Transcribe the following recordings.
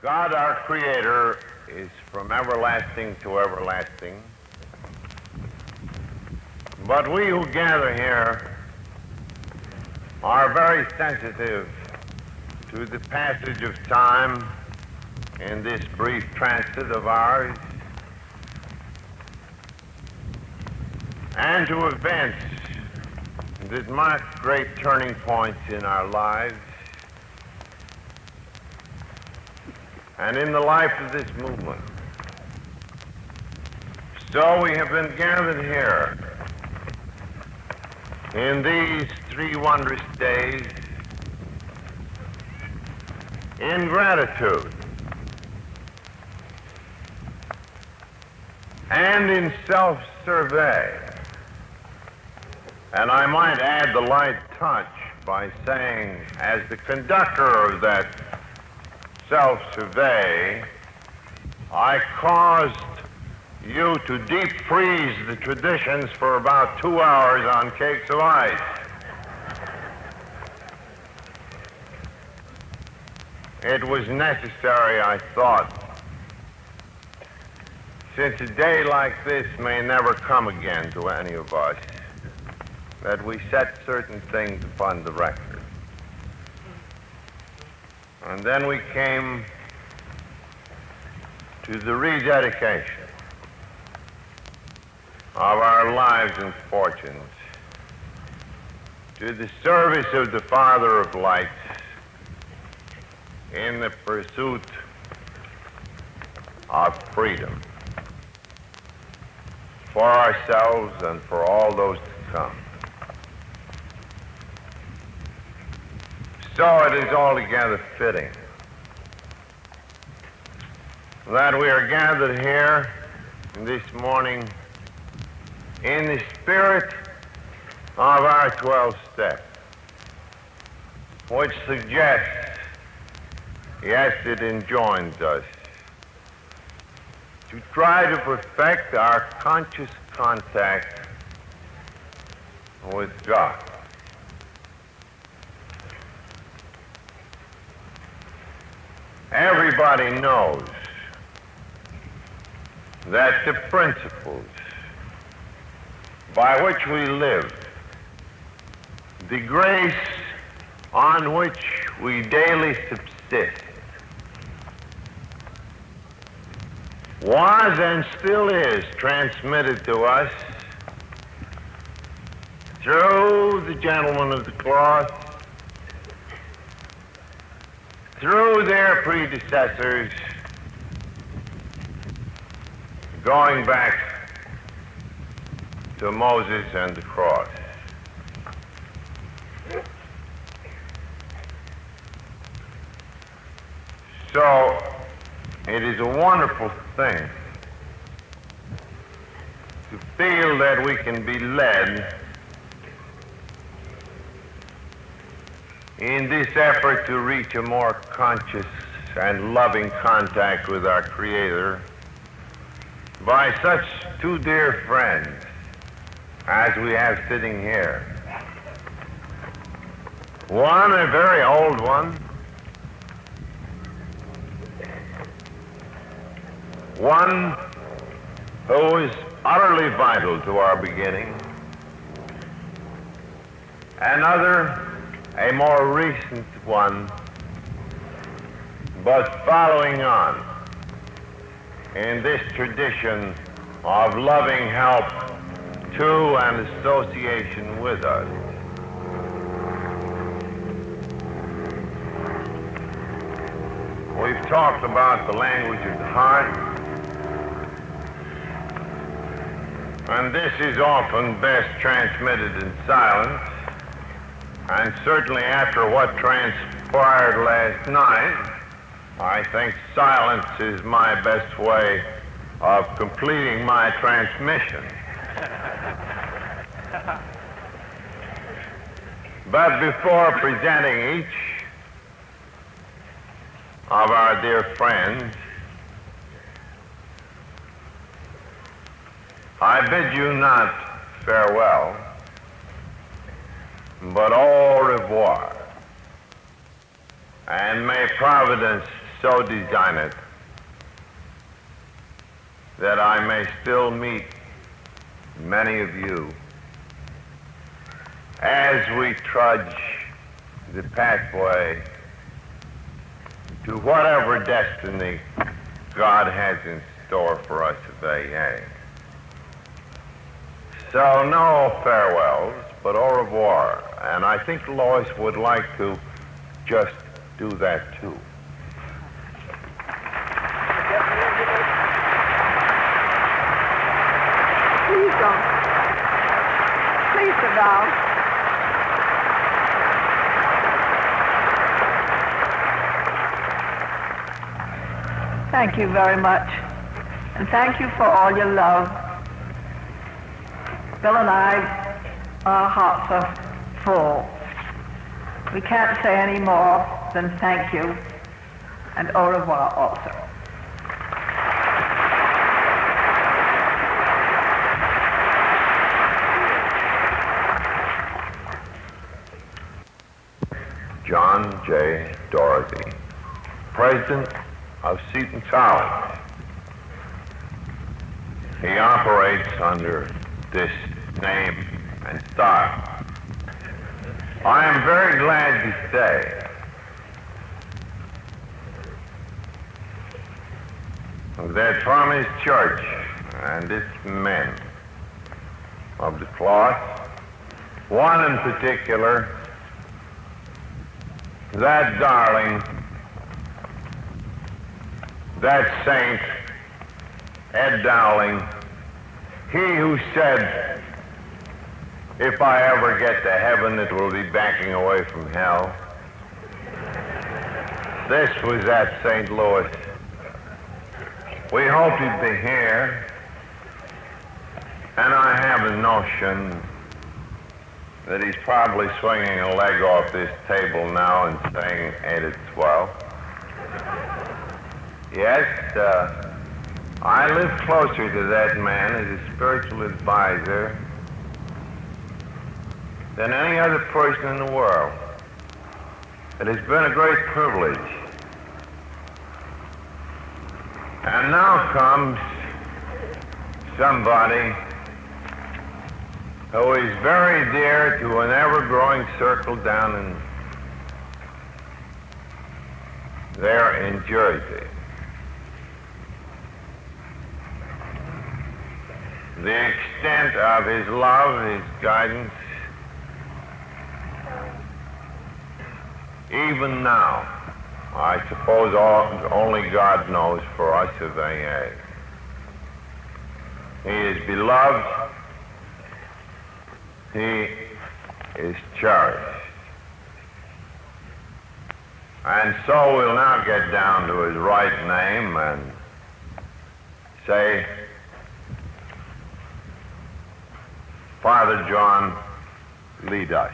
God, our Creator, is from everlasting to everlasting. But we who gather here are very sensitive to the passage of time in this brief transit of ours, and to events that mark great turning points in our lives and in the life of this movement. So we have been gathered here in these 3 wondrous days in gratitude and in self-survey. And I might add the light touch by saying, as the conductor of that self-survey, I caused you to deep freeze the traditions for about 2 hours on cakes of ice. It was necessary, I thought, since a day like this may never come again to any of us, that we set certain things upon the record. And then we came to the rededication of our lives and fortunes to the service of the Father of lights in the pursuit of freedom for ourselves and for all those to come. So it is altogether fitting that we are gathered here this morning in the spirit of our 12 steps, which suggests, yes, it enjoins us to try to perfect our conscious contact with God. Everybody knows that the principles by which we live, the grace on which we daily subsist, was and still is transmitted to us through the gentlemen of the cloth, through their predecessors, going back to Moses and the cross. So it is a wonderful thing to feel that we can be led in this effort to reach a more conscious and loving contact with our Creator by such 2 dear friends as we have sitting here. One, a very old one, one who is utterly vital to our beginning, another, a more recent one, but following on in this tradition of loving help to and association with us. We've talked about the language of the heart, and this is often best transmitted in silence. And certainly after what transpired last night, I think silence is my best way of completing my transmission. But before presenting each of our dear friends, I bid you not farewell, but au revoir. And may Providence so design it that I may still meet many of you as we trudge the pathway to whatever destiny God has in store for us today. So no farewells, but au revoir. And I think Lois would like to just do that too. Please don't. Please sit down. Thank you very much. And thank you for all your love. Bill and I, our hearts are full. We can't say any more than thank you and au revoir also. John J. Dorothy, President of Seton College. He operates under this name and style. I am very glad to say that from his church and its men of the cloth, one in particular, that darling, that saint, Ed Dowling, he who said, if I ever get to heaven, it will be backing away from hell. This was at St. Louis. We hoped he'd be here, and I have a notion that he's probably swinging a leg off this table now and saying, ain't it swell? Yes, I live closer to that man as a spiritual advisor than any other person in the world. It has been a great privilege. And now comes somebody who is very dear to an ever-growing circle down there in Jersey. The extent of his love, his guidance, even now, I suppose only God knows for us of AA. He is beloved. He is cherished. And so we'll now get down to his right name and say, Father John, lead us.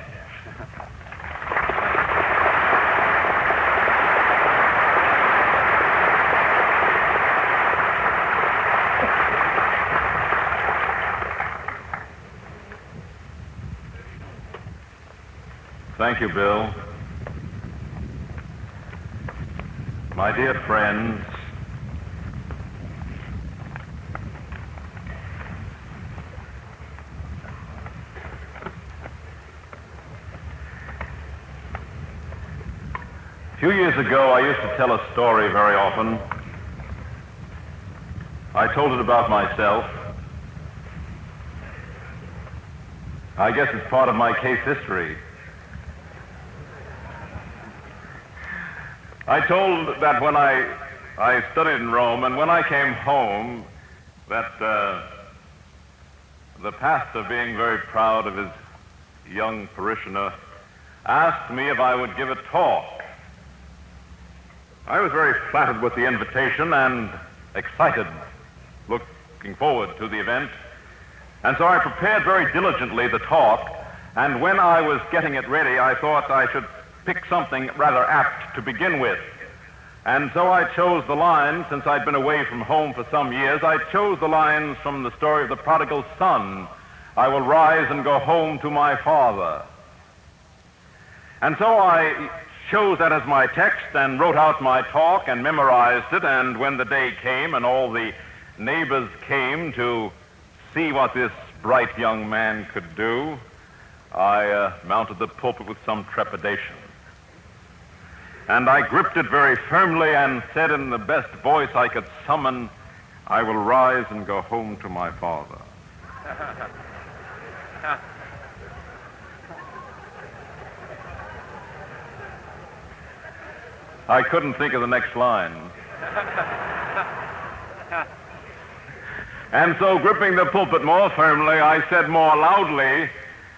Thank you, Bill. My dear friends, a few years ago, I used to tell a story very often. I told it about myself. I guess it's part of my case history. I told that when I studied in Rome, and when I came home, that the pastor, being very proud of his young parishioner, asked me if I would give a talk. I was very flattered with the invitation and excited, looking forward to the event. And so I prepared very diligently the talk, and when I was getting it ready, I thought I should pick something rather apt to begin with. And so I chose the lines, since I'd been away from home for some years, I chose the lines from the story of the prodigal son. I will rise and go home to my father. And so I chose that as my text and wrote out my talk and memorized it, and when the day came and all the neighbors came to see what this bright young man could do, I mounted the pulpit with some trepidation. And I gripped it very firmly and said in the best voice I could summon, "I will rise and go home to my father." I couldn't think of the next line. And so, gripping the pulpit more firmly, I said more loudly,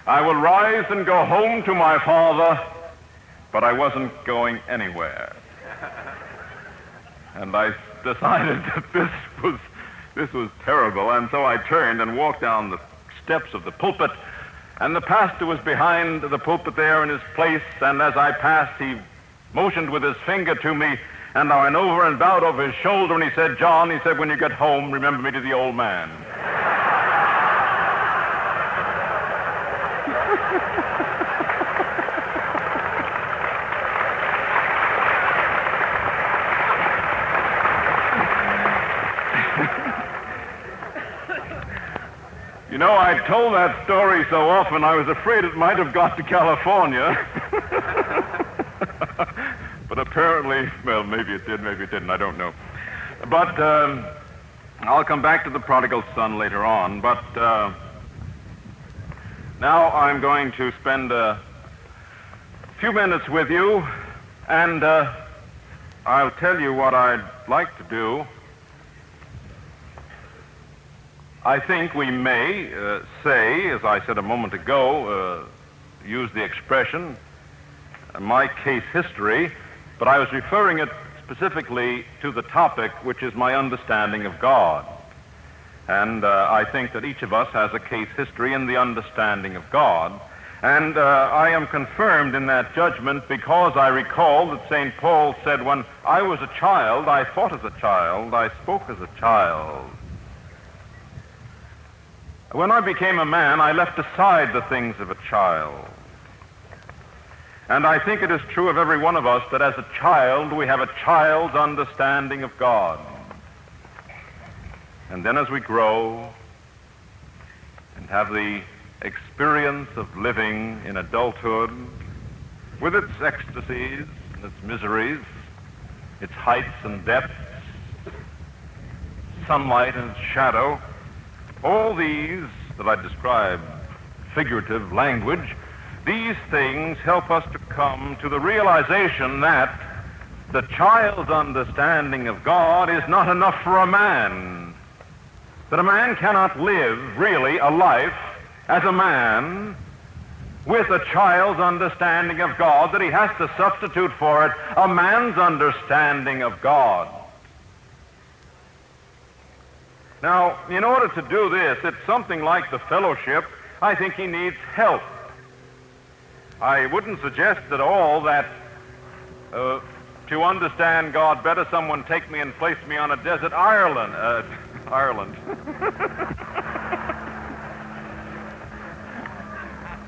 "I will rise and go home to my father," but I wasn't going anywhere. And I decided that this was terrible, and so I turned and walked down the steps of the pulpit, and the pastor was behind the pulpit there in his place, and as I passed, he motioned with his finger to me, and I went over and bowed over his shoulder, and he said, "John," he said, "when you get home, remember me to the old man." You know, I told that story so often I was afraid it might have got to California. But apparently, well, maybe it did, maybe it didn't, I don't know. But I'll come back to the prodigal son later on. But now I'm going to spend a few minutes with you, and I'll tell you what I'd like to do. I think we may say, as I said a moment ago, use the expression, my case history, but I was referring it specifically to the topic, which is my understanding of God. And I think that each of us has a case history in the understanding of God. And I am confirmed in that judgment because I recall that St. Paul said, "When I was a child, I thought as a child, I spoke as a child. When I became a man, I left aside the things of a child." And I think it is true of every one of us that as a child, we have a child's understanding of God. And then as we grow and have the experience of living in adulthood, with its ecstasies and its miseries, its heights and depths, sunlight and its shadow, all these that I describe, figurative language, these things help us to come to the realization that the child's understanding of God is not enough for a man. That a man cannot live, really, a life as a man with a child's understanding of God, that he has to substitute for it a man's understanding of God. Now, in order to do this, it's something like the fellowship. I think he needs help. I wouldn't suggest at all that to understand God better, someone take me and place me on a desert Ireland.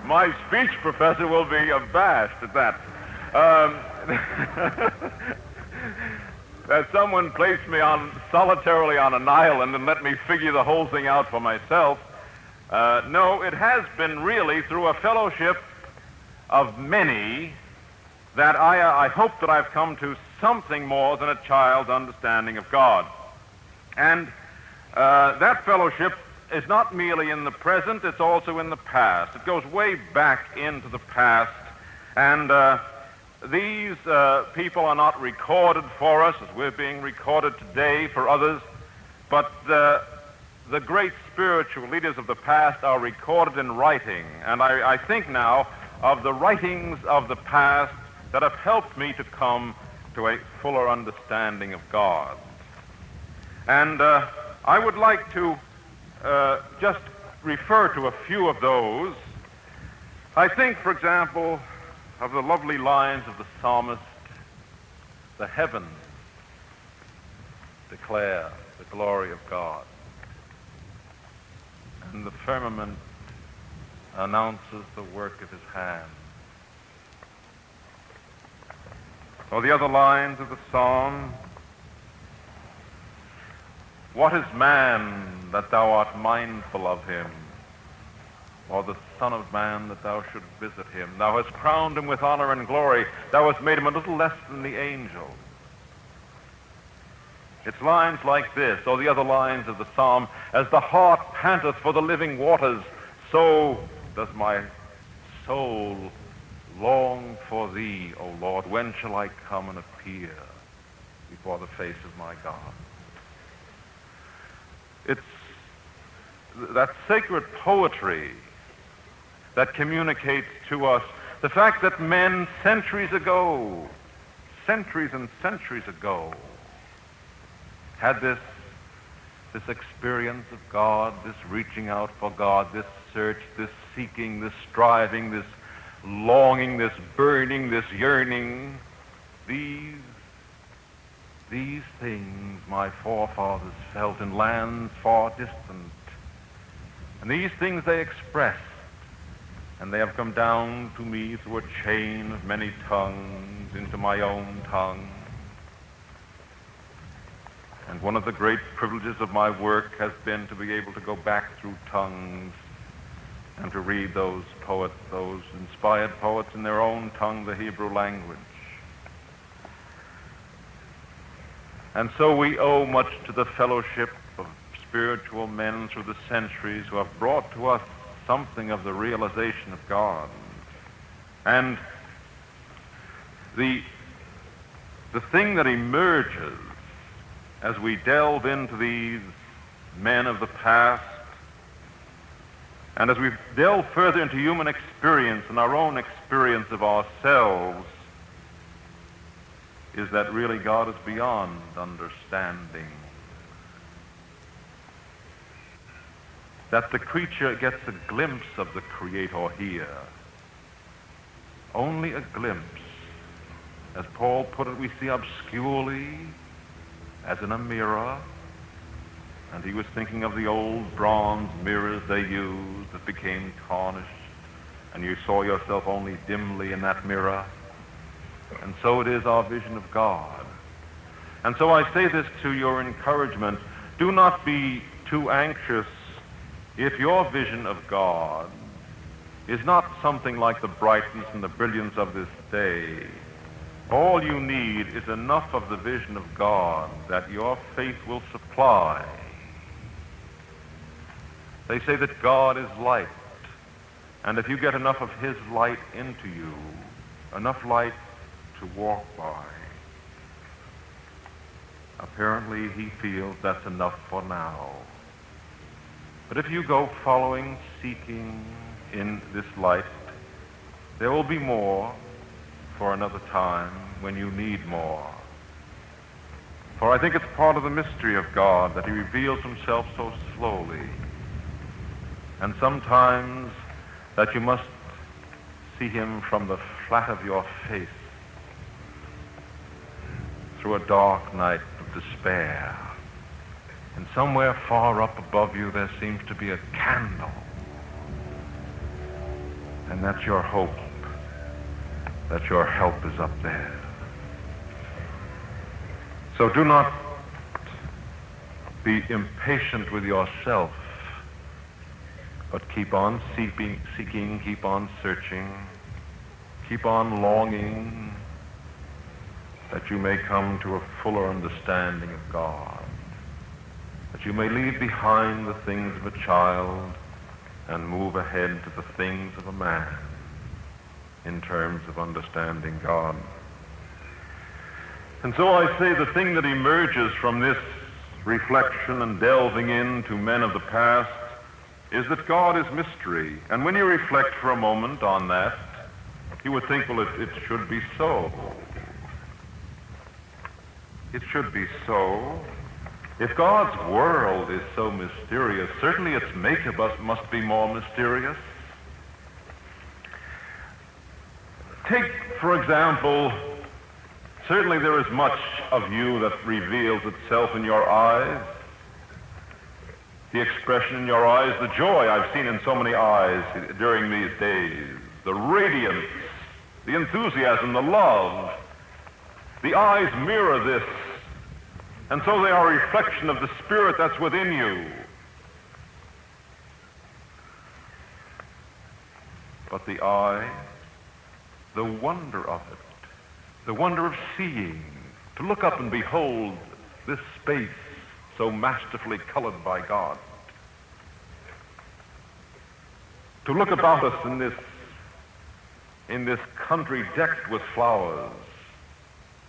My speech professor will be abashed at that. That someone placed me solitarily on an island and let me figure the whole thing out for myself. No, it has been really through a fellowship of many that I hope that I've come to something more than a child's understanding of God. And that fellowship is not merely in the present, it's also in the past. It goes way back into the past, and these people are not recorded for us as we're being recorded today for others, but the great spiritual leaders of the past are recorded in writing, and I think now of the writings of the past that have helped me to come to a fuller understanding of God. And I would like to just refer to a few of those. I think, for example, of the lovely lines of the psalmist, "The heavens declare the glory of God, and the firmament announces the work of his hand. Or the other lines of the psalm, what is man that thou art mindful of him, or the Son of Man that thou shouldst visit him? Thou hast crowned him with honor and glory. Thou hast made him a little less than the angels. It's lines like this, or the other lines of the psalm, as the hart panteth for the living waters, so does my soul long for thee, O Lord. When shall I come and appear before the face of my God? It's that sacred poetry that communicates to us the fact that men centuries and centuries ago, had this experience of God, this reaching out for God, this search, this seeking, this striving, this longing, this burning, this yearning. These things my forefathers felt in lands far distant. And these things they expressed, and they have come down to me through a chain of many tongues into my own tongue. And one of the great privileges of my work has been to be able to go back through tongues and to read those poets, those inspired poets in their own tongue, the Hebrew language. And so we owe much to the fellowship of spiritual men through the centuries who have brought to us something of the realization of God. And the thing that emerges as we delve into these men of the past, and as we delve further into human experience and our own experience of ourselves, is that really God is beyond understanding. That the creature gets a glimpse of the Creator here. Only a glimpse. As Paul put it, we see obscurely, as in a mirror. And he was thinking of the old bronze mirrors they used that became tarnished, and you saw yourself only dimly in that mirror. And so it is our vision of God. And so I say this to your encouragement. Do not be too anxious if your vision of God is not something like the brightness and the brilliance of this day. All you need is enough of the vision of God that your faith will supply. They say that God is light, and if you get enough of his light into you, enough light to walk by, apparently he feels that's enough for now. But if you go following, seeking in this light, there will be more for another time when you need more. For I think it's part of the mystery of God that he reveals himself so slowly, and sometimes that you must see him from the flat of your face through a dark night of despair. And somewhere far up above you there seems to be a candle. And that's your hope, that your help is up there. So do not be impatient with yourself, but keep on seeking, keep on searching, keep on longing that you may come to a fuller understanding of God, that you may leave behind the things of a child and move ahead to the things of a man in terms of understanding God. And so I say the thing that emerges from this reflection and delving into men of the past is that God is mystery. And when you reflect for a moment on that, you would think, well, it should be so. It should be so. If God's world is so mysterious, certainly its makeup must be more mysterious. Take, for example, certainly there is much of you that reveals itself in your eyes. The expression in your eyes, the joy I've seen in so many eyes during these days, the radiance, the enthusiasm, the love. The eyes mirror this, and so they are a reflection of the Spirit that's within you. But the eye, the wonder of it, the wonder of seeing, to look up and behold this space so masterfully colored by God. To look about us in this country decked with flowers,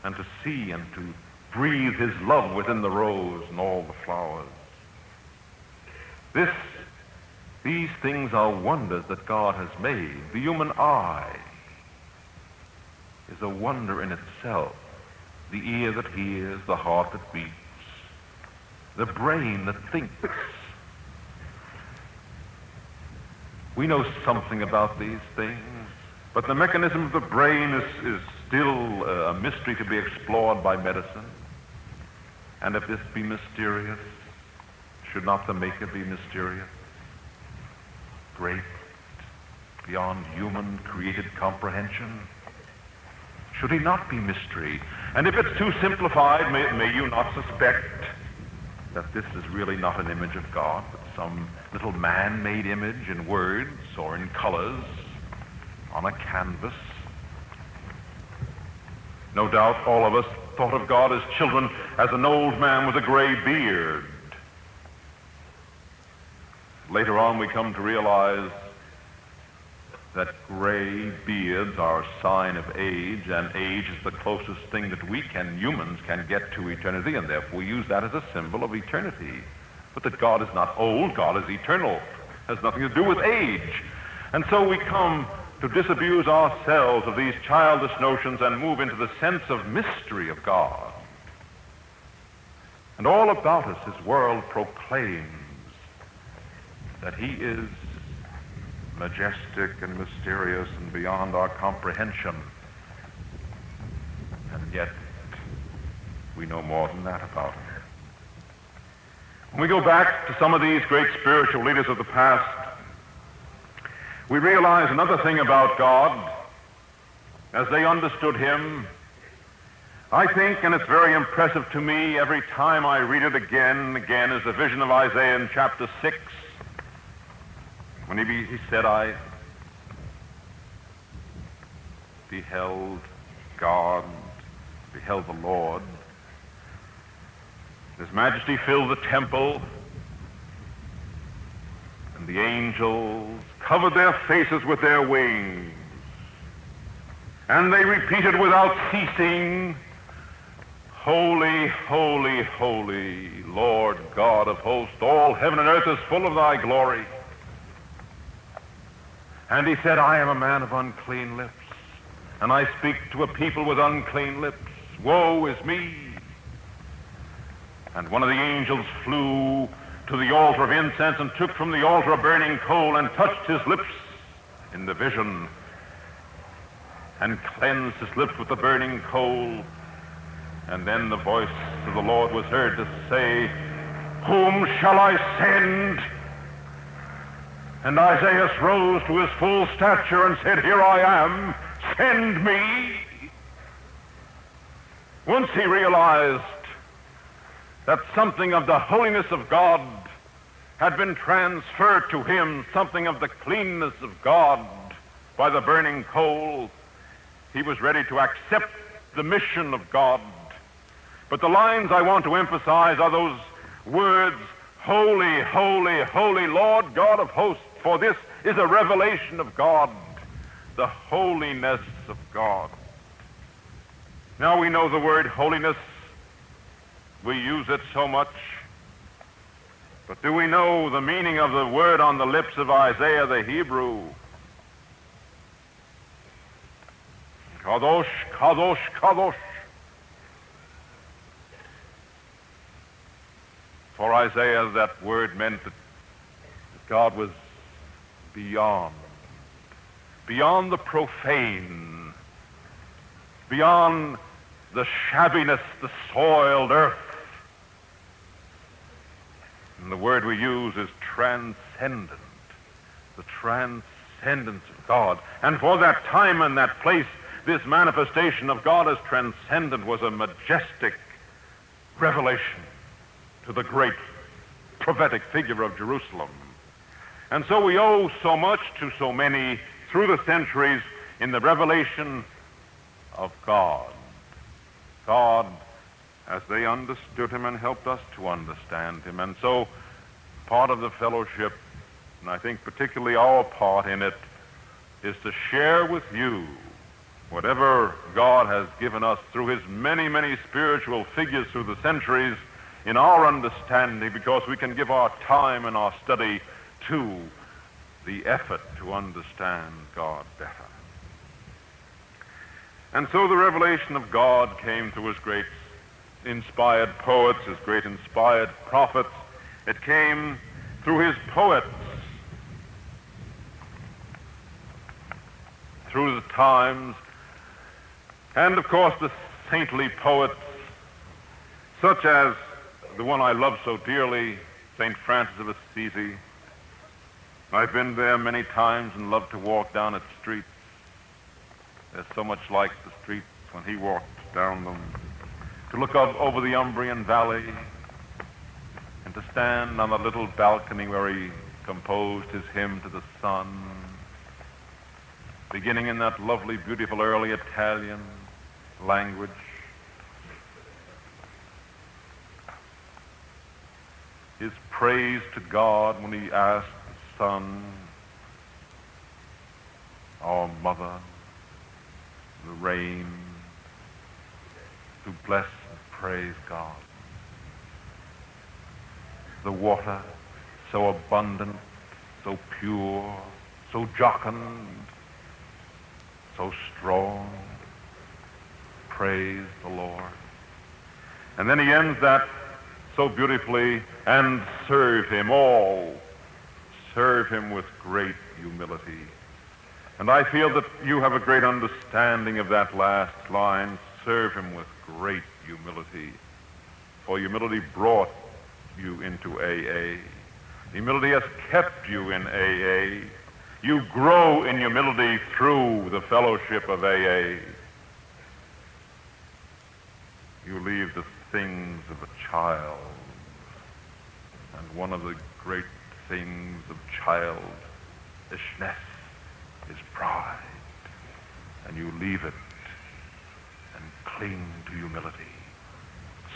and to see and to breathe his love within the rose and all the flowers. These things are wonders that God has made. The human eye is a wonder in itself. The ear that hears, the heart that beats, the brain that thinks. We know something about these things, but the mechanism of the brain is still a mystery to be explored by medicine. And if this be mysterious, should not the Maker be mysterious? Great, beyond human created comprehension? Should he not be mystery? And if it's too simplified, may you not suspect that this is really not an image of God, but some little man-made image in words or in colors on a canvas. No doubt all of us thought of God as children as an old man with a gray beard. Later on we come to realize that gray beards are a sign of age, and age is the closest thing that humans can get to eternity, and therefore we use that as a symbol of eternity. But that God is not old, God is eternal, has nothing to do with age. And so we come to disabuse ourselves of these childish notions and move into the sense of mystery of God. And all about us, his world proclaims that he is majestic and mysterious and beyond our comprehension. And yet, we know more than that about him. When we go back to some of these great spiritual leaders of the past, we realize another thing about God as they understood him. I think, and it's very impressive to me every time I read it again and again, is the vision of Isaiah in chapter 6. When he said, I beheld God, beheld the Lord. His majesty filled the temple, and the angels covered their faces with their wings. And they repeated without ceasing, Holy, holy, holy, Lord God of hosts, all heaven and earth is full of thy glory. And he said, I am a man of unclean lips, and I speak to a people with unclean lips. Woe is me. And one of the angels flew to the altar of incense and took from the altar a burning coal and touched his lips in the vision and cleansed his lips with the burning coal. And then the voice of the Lord was heard to say, Whom shall I send? And Isaiah rose to his full stature and said, Here I am, send me. Once he realized that something of the holiness of God had been transferred to him, something of the cleanness of God by the burning coal, he was ready to accept the mission of God. But the lines I want to emphasize are those words, Holy, holy, holy Lord God of hosts, for this is a revelation of God, the holiness of God. Now we know the word holiness. We use it so much. But do we know the meaning of the word on the lips of Isaiah the Hebrew? Kadosh, kadosh, kadosh. For Isaiah, that word meant that God was beyond the profane, beyond the shabbiness, the soiled earth. And the word we use is transcendent, the transcendence of God. And for that time and that place, this manifestation of God as transcendent was a majestic revelation to the great prophetic figure of Jerusalem. And so we owe so much to so many through the centuries in the revelation of God. God, as they understood him and helped us to understand him. And so part of the fellowship, and I think particularly our part in it, is to share with you whatever God has given us through his many, many spiritual figures through the centuries in our understanding, because we can give our time and our study to the effort to understand God better. And so the revelation of God came through his great inspired poets, his great inspired prophets. It came through his poets, through the times, and of course the saintly poets, such as the one I love so dearly, St. Francis of Assisi. I've been there many times and loved to walk down its streets. There's so much like the streets when he walked down them. To look up over the Umbrian Valley and to stand on the little balcony where he composed his hymn to the sun, beginning in that lovely, beautiful early Italian language. His praise to God when he asked the sun, our mother, the rain, to bless and praise God. The water, so abundant, so pure, so jocund, so strong, praise the Lord. And then he ends that so beautifully, and serve him all. Serve him with great humility. And I feel that you have a great understanding of that last line, serve him with great humility. For humility brought you into AA. Humility has kept you in AA. You grow in humility through the fellowship of AA. You leave the things of a child. And one of the great things of childishness is pride. And you leave it and cling to humility.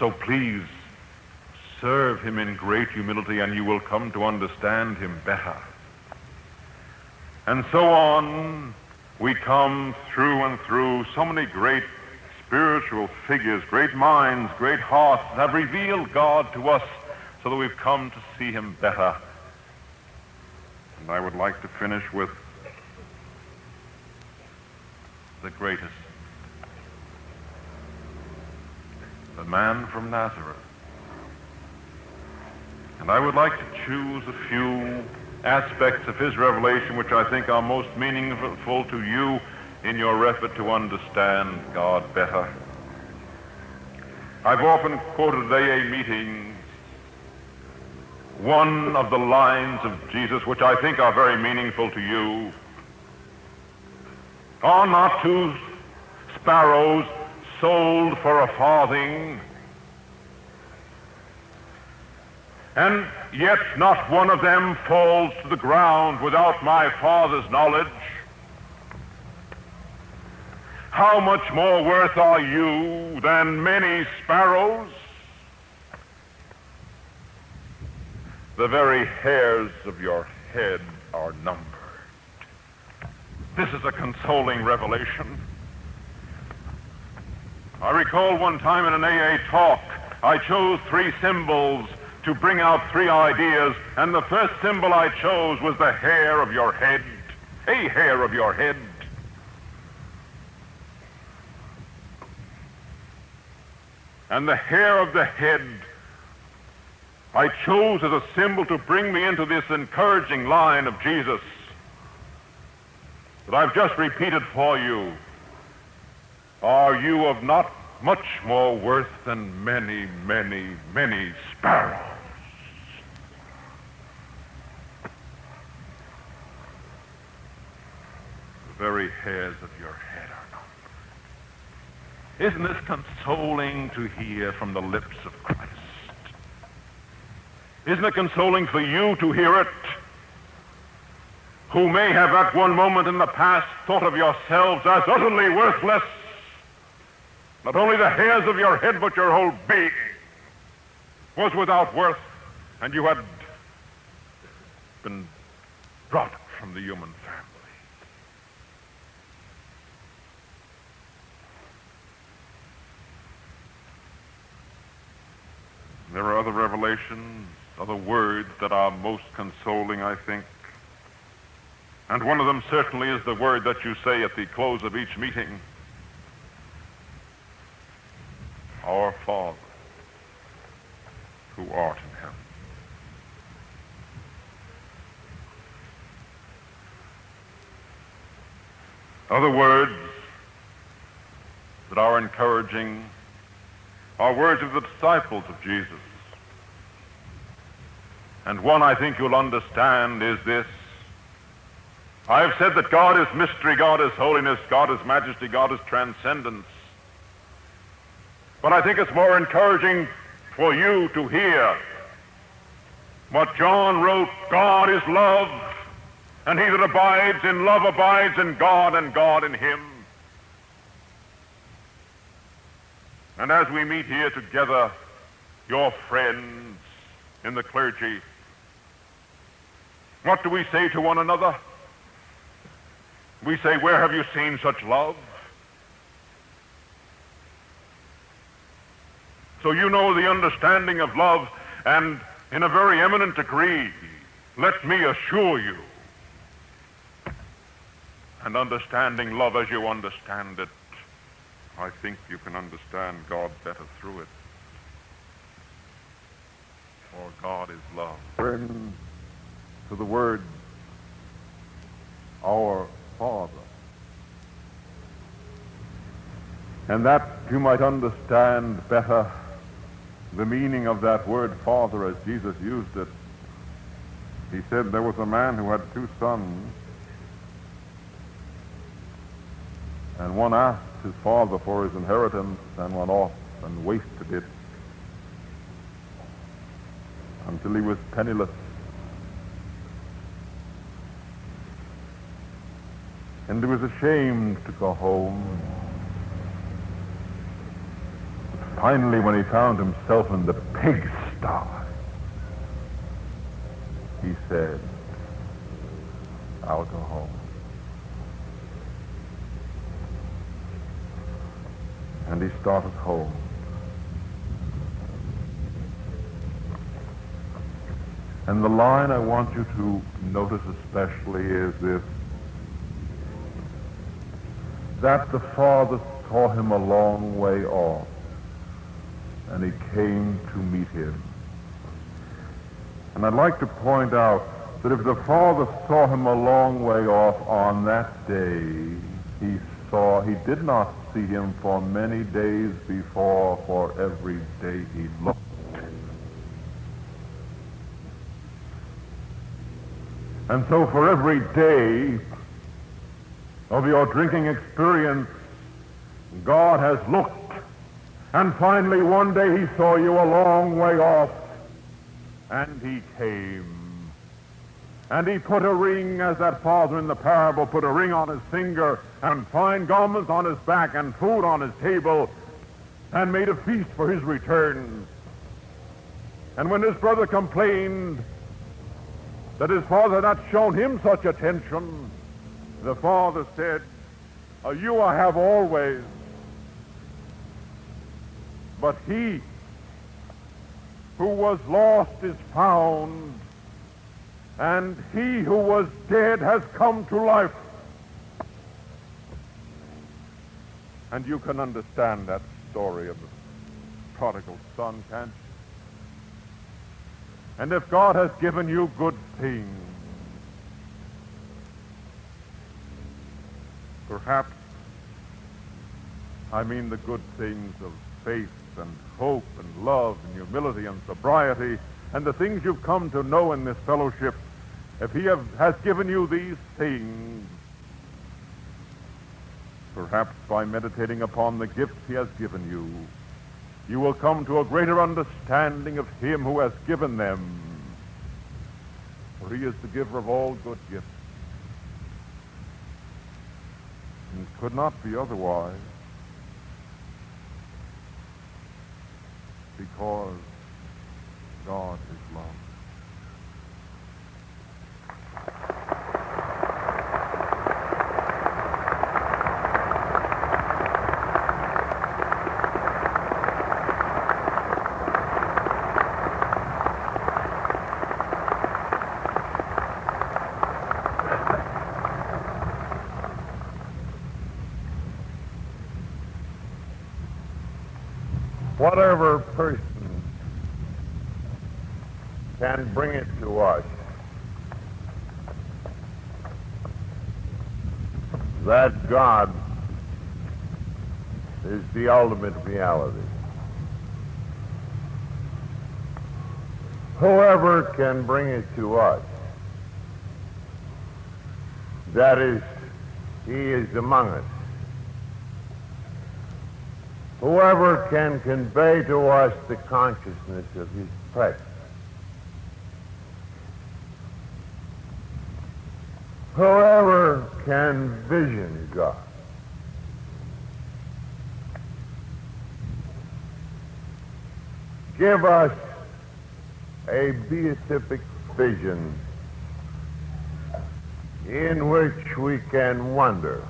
So please serve him in great humility, and you will come to understand him better. And so on, we come through and through so many great spiritual figures, great minds, great hearts that have revealed God to us so that we've come to see him better. And I would like to finish with the greatest, the man from Nazareth. And I would like to choose a few aspects of his revelation which I think are most meaningful to you in your effort to understand God better. I've often quoted at AA meetings one of the lines of Jesus which I think are very meaningful to you. Are not two sparrows sold for a farthing? And yet not one of them falls to the ground without my Father's knowledge. How much more worth are you than many sparrows? The very hairs of your head are numbered. This is a consoling revelation. I recall one time in an AA talk, I chose 3 symbols to bring out 3 ideas, and the first symbol I chose was the hair of your head. A hair of your head. And the hair of the head I chose as a symbol to bring me into this encouraging line of Jesus that I've just repeated for you. Are you of not much more worth than many, many, many sparrows? The very hairs of your head are numbered. Isn't this consoling to hear from the lips of Christ? Isn't it consoling for you to hear it, who may have at one moment in the past thought of yourselves as utterly worthless? Not only the hairs of your head, but your whole being was without worth, and you had been brought from the human family. There are other revelations, other words that are most consoling, I think. And one of them certainly is the word that you say at the close of each meeting. Our Father, who art in heaven. Other words that are encouraging are words of the disciples of Jesus. And one I think you'll understand is this. I have said that God is mystery, God is holiness, God is majesty, God is transcendence. But I think it's more encouraging for you to hear what John wrote, God is love, and he that abides in love abides in God, and God in him. And as we meet here together, your friends in the clergy, what do we say to one another? We say, where have you seen such love? So you know the understanding of love, and in a very eminent degree, let me assure you, and understanding love as you understand it, I think you can understand God better through it. For God is love. Turn to the word, our Father. And that you might understand better the meaning of that word Father as Jesus used it. He said there was a man who had two sons, and one asked his father for his inheritance and went off and wasted it until he was penniless. And he was ashamed to go home. But finally, when he found himself in the pigsty, he said, I'll go home. And he started home. And the line I want you to notice especially is this, that the Father saw him a long way off, and he came to meet him. And I'd like to point out that if the Father saw him a long way off on that day, he did not see him for many days before, for every day he looked. And so for every day of your drinking experience, God has looked. And finally one day he saw you a long way off, and he came. And he put a ring, as that father in the parable put a ring on his finger, and fine garments on his back, and food on his table, and made a feast for his return. And when his brother complained that his father had not shown him such attention, the father said, you I have always, but he who was lost is found, and he who was dead has come to life. And you can understand that story of the prodigal son, can't you? And if God has given you good things, perhaps, I mean the good things of faith and hope and love and humility and sobriety and the things you've come to know in this fellowship, if he has given you these things, perhaps by meditating upon the gifts he has given you, you will come to a greater understanding of him who has given them. For he is the giver of all good gifts. And it could not be otherwise, because God is love. Whatever person can bring it to us that God is the ultimate reality. Whoever can bring it to us that is, he is among us. Whoever can convey to us the consciousness of his presence. Whoever can vision God. Give us a beatific vision in which we can wonder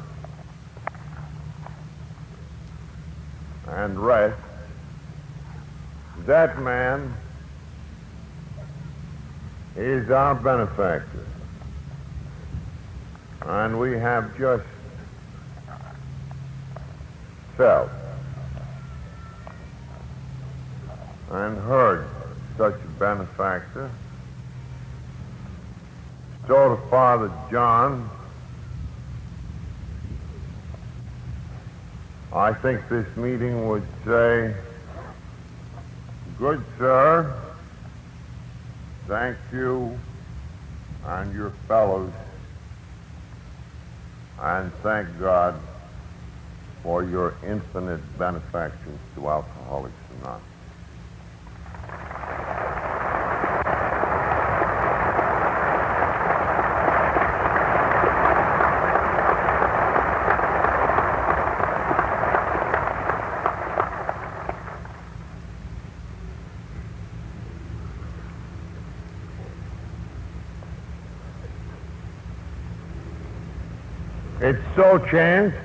and rest. That man is our benefactor. And we have just felt and heard such a benefactor. So to Father John, I think this meeting would say, good sir, thank you and your fellows, and thank God for your infinite benefactions to Alcoholics Anonymous. It so chanced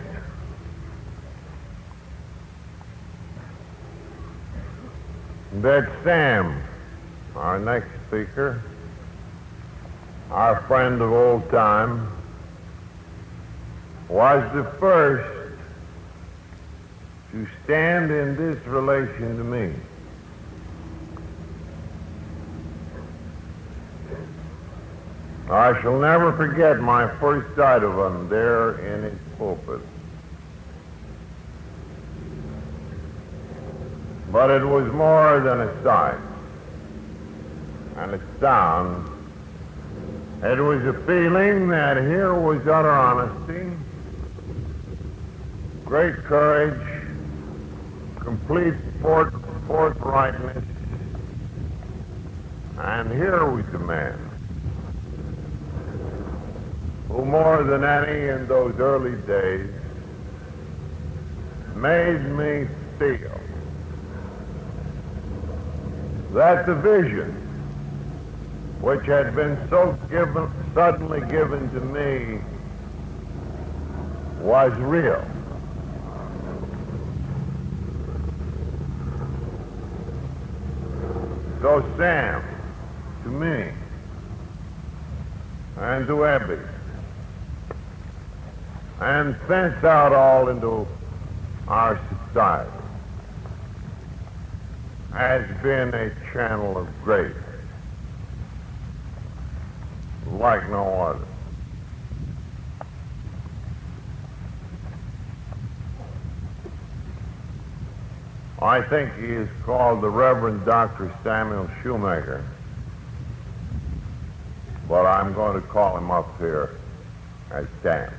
that Sam, our next speaker, our friend of old time, was the first to stand in this relation to me. I shall never forget my first sight of him there in his pulpit. But it was more than a sight and a sound. It was a feeling that here was utter honesty, great courage, complete forthrightness, and here was the man who more than any in those early days made me feel that the vision which had been so suddenly given to me was real. So Sam, to me, and to Abby, and thence out all into our society, has been a channel of grace like no other. I think he is called the Reverend Dr. Samuel Shoemaker, but I'm going to call him up here as Sam.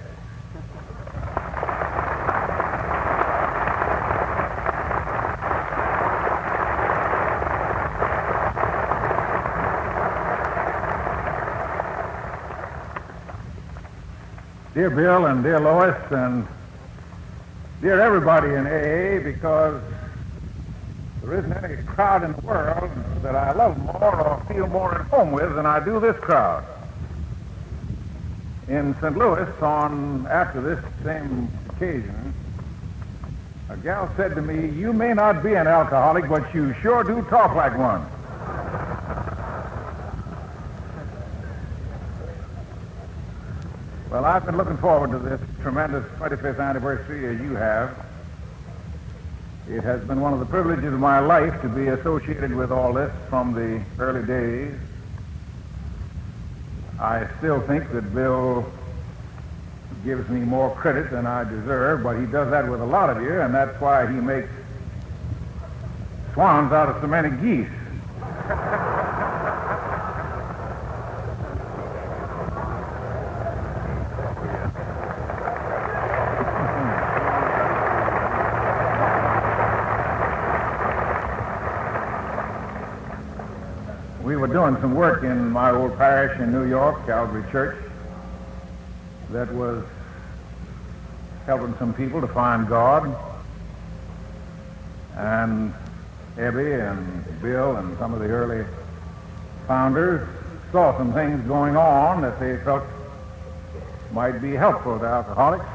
Dear Bill and dear Lois and dear everybody in AA, because there isn't any crowd in the world that I love more or feel more at home with than I do this crowd. In St. Louis, after this same occasion, a gal said to me, "You may not be an alcoholic, but you sure do talk like one." Well, I've been looking forward to this tremendous 25th anniversary as you have. It has been one of the privileges of my life to be associated with all this from the early days. I still think that Bill gives me more credit than I deserve, but he does that with a lot of you, and that's why he makes swans out of so many geese. We were doing some work in my old parish in New York, Calvary Church, that was helping some people to find God. And Ebby and Bill and some of the early founders saw some things going on that they felt might be helpful to alcoholics.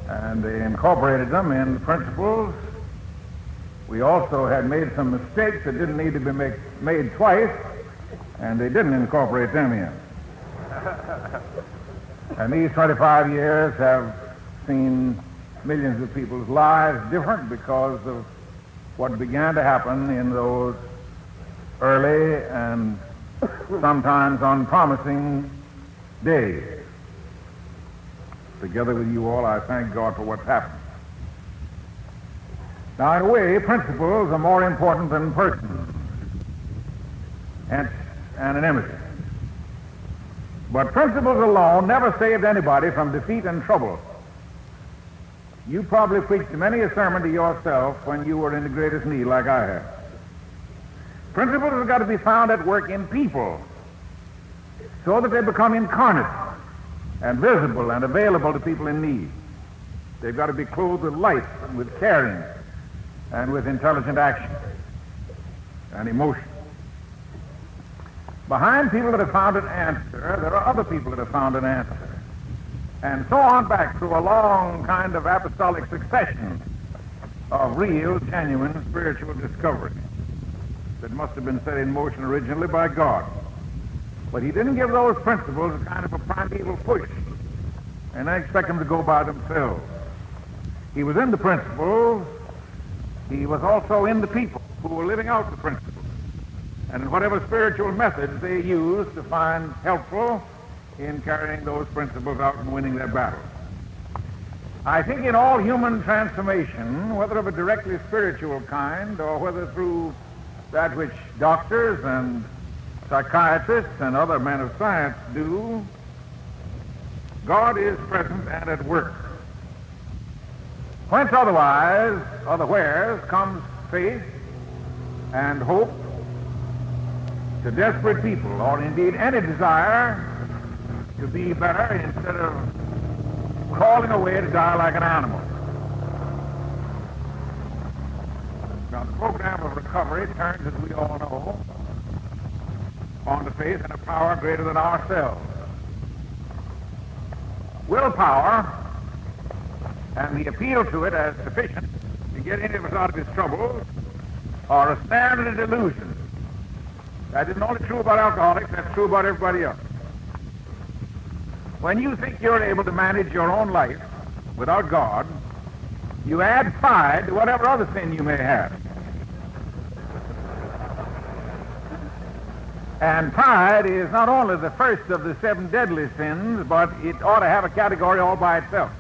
And they incorporated them in the principles. We also had made some mistakes that didn't need to be made twice, and they didn't incorporate them in. And these 25 years have seen millions of people's lives different because of what began to happen in those early and sometimes unpromising days. Together with you all, I thank God for what's happened. Now, in a way, principles are more important than persons, hence anonymity. But principles alone never saved anybody from defeat and trouble. You probably preached many a sermon to yourself when you were in the greatest need, like I have. Principles have got to be found at work in people so that they become incarnate and visible and available to people in need. They've got to be clothed with life and with caring and with intelligent action and emotion. Behind people that have found an answer, there are other people that have found an answer. And so on back through a long kind of apostolic succession of real, genuine spiritual discovery that must have been set in motion originally by God. But he didn't give those principles a kind of a primeval push and then expect them to go by themselves. He was in the principles. He was also in the people who were living out the principles. And in whatever spiritual methods they used to find helpful in carrying those principles out and winning their battle. I think in all human transformation, whether of a directly spiritual kind or whether through that which doctors and psychiatrists and other men of science do, God is present and at work. Whence otherwheres comes faith and hope to desperate people, or indeed any desire to be better instead of crawling away to die like an animal. Now, the program of recovery turns, as we all know, on the faith and a power greater than ourselves. Willpower and the appeal to it as sufficient to get any of us out of his troubles are a standard illusion. That isn't only true about alcoholics, that's true about everybody else. When you think you're able to manage your own life without God, you add pride to whatever other sin you may have. And pride is not only the first of the 7 deadly sins, but it ought to have a category all by itself.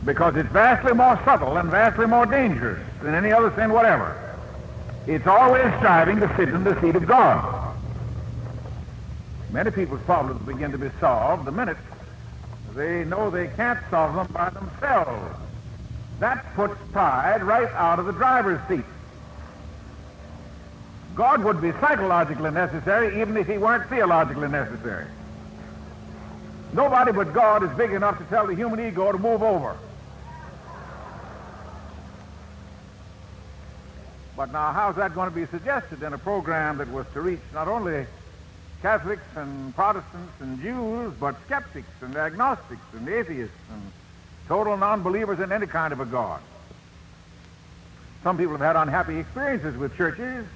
Because it's vastly more subtle and vastly more dangerous than any other sin whatever. It's always striving to sit in the seat of God. Many people's problems begin to be solved the minute they know they can't solve them by themselves. That puts pride right out of the driver's seat. God would be psychologically necessary even if he weren't theologically necessary. Nobody but God is big enough to tell the human ego to move over. But now, how's that going to be suggested in a program that was to reach not only Catholics and Protestants and Jews, but skeptics and agnostics and atheists and total non-believers in any kind of a God? Some people have had unhappy experiences with churches,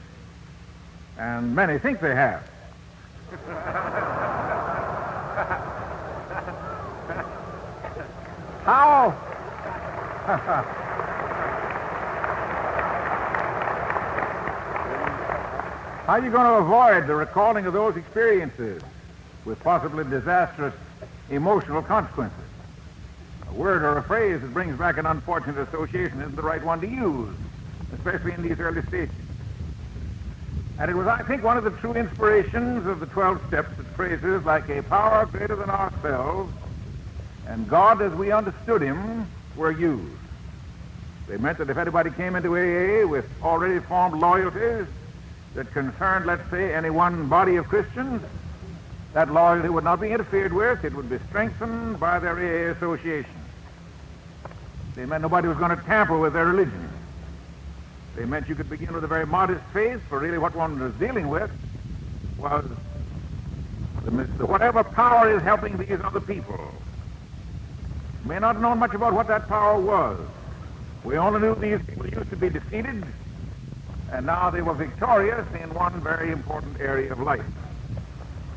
and many think they have. How are you going to avoid the recalling of those experiences with possibly disastrous emotional consequences? A word or a phrase that brings back an unfortunate association isn't the right one to use, especially in these early stages. And it was, I think, one of the true inspirations of the 12 steps that phrases like a power greater than ourselves and God as we understood him were used. They meant that if anybody came into AA with already formed loyalties that concerned, let's say, any one body of Christians, that loyalty would not be interfered with. It would be strengthened by their AA association. They meant nobody was going to tamper with their religion. They meant you could begin with a very modest faith, for really what one was dealing with was whatever power is helping these other people. We may not have known much about what that power was. We only knew these people used to be defeated, and now they were victorious in one very important area of life.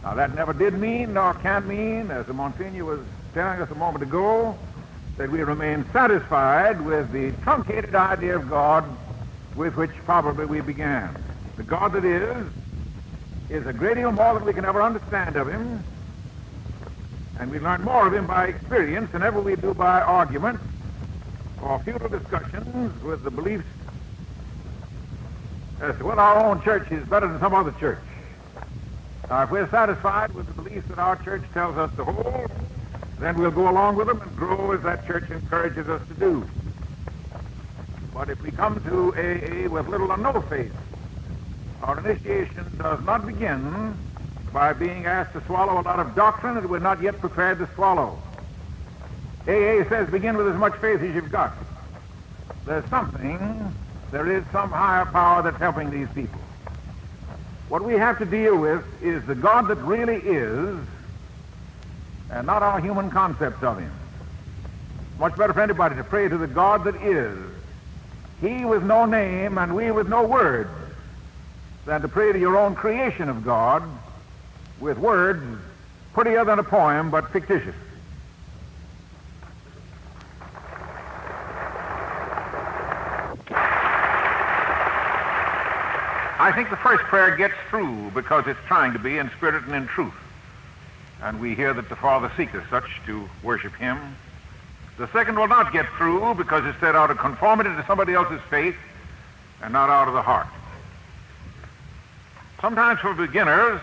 Now that never did mean, nor can mean, as the Monsignor was telling us a moment ago, that we remain satisfied with the truncated idea of God with which probably we began. The God that is a great deal more than we can ever understand of him, and we learn more of him by experience than ever we do by argument or futile discussions with the beliefs as to whether our own church is better than some other church. Now, if we're satisfied with the beliefs that our church tells us to hold, then we'll go along with them and grow as that church encourages us to do. But if we come to AA with little or no faith, our initiation does not begin by being asked to swallow a lot of doctrine that we're not yet prepared to swallow. AA says begin with as much faith as you've got. There is some higher power that's helping these people. What we have to deal with is the God that really is, and not our human concepts of him. Much better for anybody to pray to the God that is, he with no name and we with no words, than to pray to your own creation of God with words prettier than a poem but fictitious. I think the first prayer gets through because it's trying to be in spirit and in truth. And we hear that the Father seeketh such to worship him. The second will not get through because it's said out of conformity to somebody else's faith and not out of the heart. Sometimes for beginners,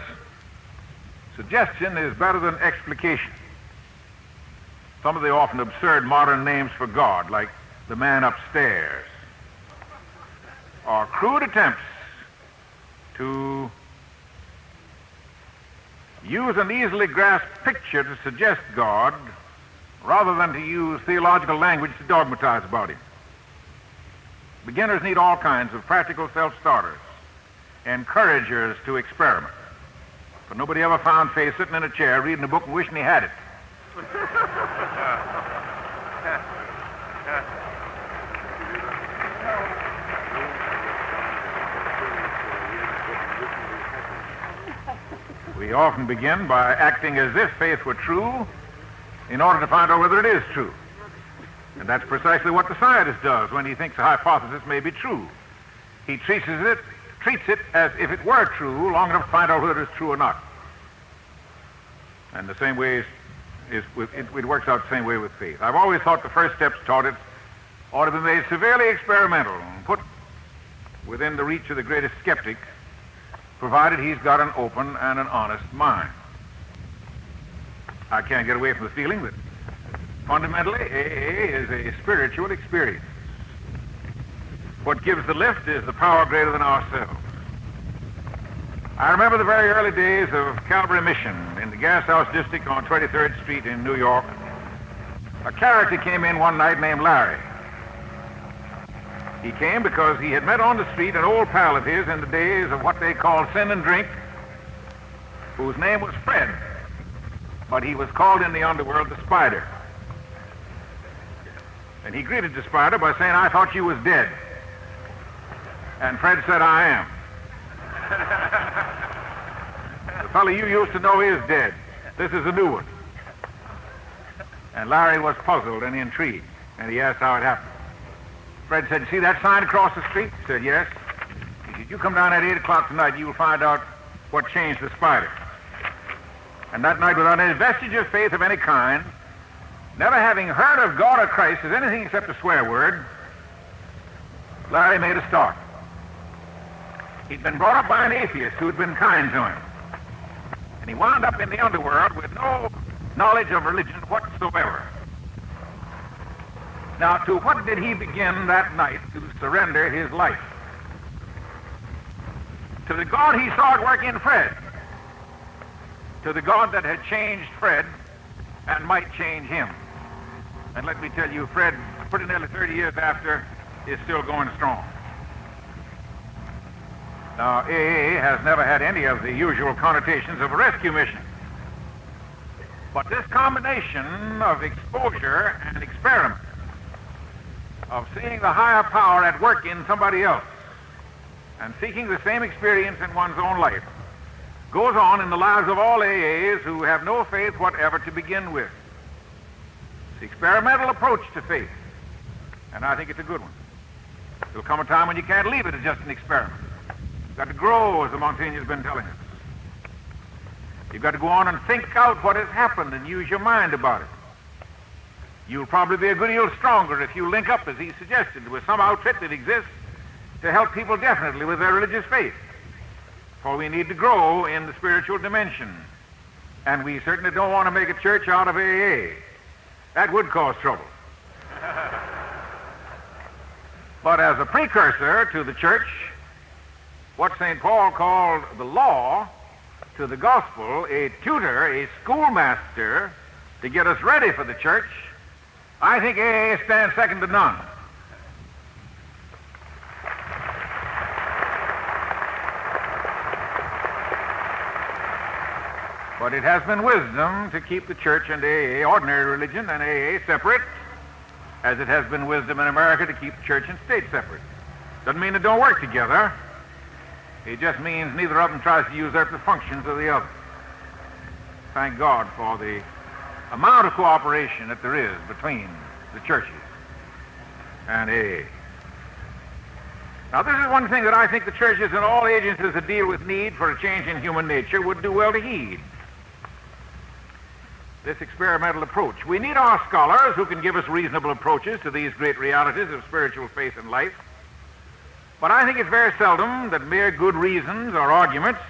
suggestion is better than explication. Some of the often absurd modern names for God, like the man upstairs, are crude attempts to use an easily grasped picture to suggest God rather than to use theological language to dogmatize about him. Beginners need all kinds of practical self-starters, encouragers to experiment. But nobody ever found faith sitting in a chair reading a book and wishing he had it. We often begin by acting as if faith were true in order to find out whether it is true. And that's precisely what the scientist does when he thinks a hypothesis may be true. He treats it as if it were true long enough to find out whether it's true or not. And the same way it works out the same way with faith. I've always thought the first steps taught it ought to be made severely experimental and put within the reach of the greatest skeptic, provided he's got an open and an honest mind. I can't get away from the feeling that fundamentally AA is a spiritual experience. What gives the lift is the power greater than ourselves. I remember the very early days of Calvary Mission in the Gas House District on 23rd Street in New York. A character came in one night named Larry. He came because he had met on the street an old pal of his in the days of what they called sin and drink, whose name was Fred, but he was called in the underworld the Spider. And he greeted the Spider by saying, "I thought you was dead." And Fred said, "I am." "The fellow you used to know is dead. This is a new one." And Larry was puzzled and intrigued, and he asked how it happened. Fred said, "You see that sign across the street?" He said, "Yes." He said, "You come down at 8 o'clock tonight, you'll find out what changed the Spider." And that night, without any vestige of faith of any kind, never having heard of God or Christ as anything except a swear word, Larry made a start. He'd been brought up by an atheist who'd been kind to him. And he wound up in the underworld with no knowledge of religion whatsoever. Now, to what did he begin that night to surrender his life? To the God he saw at work in Fred. To the God that had changed Fred and might change him. And let me tell you, Fred, pretty nearly 30 years after, is still going strong. Now, AA has never had any of the usual connotations of a rescue mission. But this combination of exposure and experiment, of seeing the higher power at work in somebody else, and seeking the same experience in one's own life, goes on in the lives of all AAs who have no faith whatever to begin with. It's the experimental approach to faith, and I think it's a good one. There'll come a time when you can't leave it as just an experiment. You've got to grow, as the Montaigne's been telling us. You've got to go on and think out what has happened and use your mind about it. You'll probably be a good deal stronger if you link up, as he suggested, with some outfit that exists to help people definitely with their religious faith. For we need to grow in the spiritual dimension. And we certainly don't want to make a church out of AA. That would cause trouble. But as a precursor to the church, what St. Paul called the law to the gospel, a tutor, a schoolmaster to get us ready for the church, I think AA stands second to none. But it has been wisdom to keep the church and AA, ordinary religion, and AA separate, as it has been wisdom in America to keep the church and state separate. Doesn't mean they don't work together. It just means neither of them tries to usurp the functions of the other. Thank God for the amount of cooperation that there is between the churches and AA. Now, this is one thing that I think the churches and all agencies that deal with need for a change in human nature would do well to heed. This experimental approach. We need our scholars who can give us reasonable approaches to these great realities of spiritual faith and life. But I think it's very seldom that mere good reasons or arguments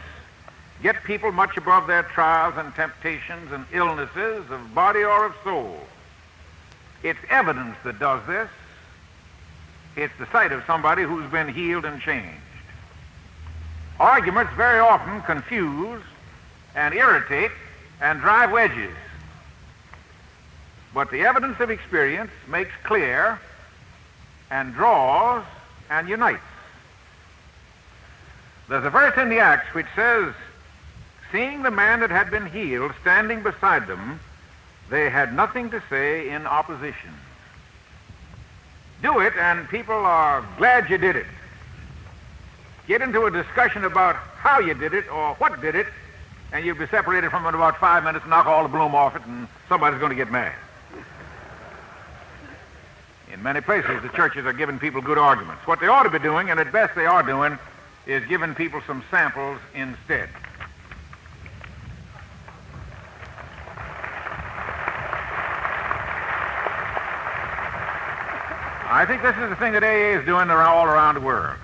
get people much above their trials and temptations and illnesses of body or of soul. It's evidence that does this. It's the sight of somebody who's been healed and changed. Arguments very often confuse and irritate and drive wedges. But the evidence of experience makes clear and draws and unites. There's a verse in the Acts which says, "Seeing the man that had been healed standing beside them, they had nothing to say in opposition." Do it, and people are glad you did it. Get into a discussion about how you did it or what did it, and you'll be separated from it in about 5 minutes, knock all the bloom off it, and somebody's going to get mad. In many places, the churches are giving people good arguments. What they ought to be doing, and at best they are doing, is giving people some samples instead. I think this is the thing that AA is doing all around the world.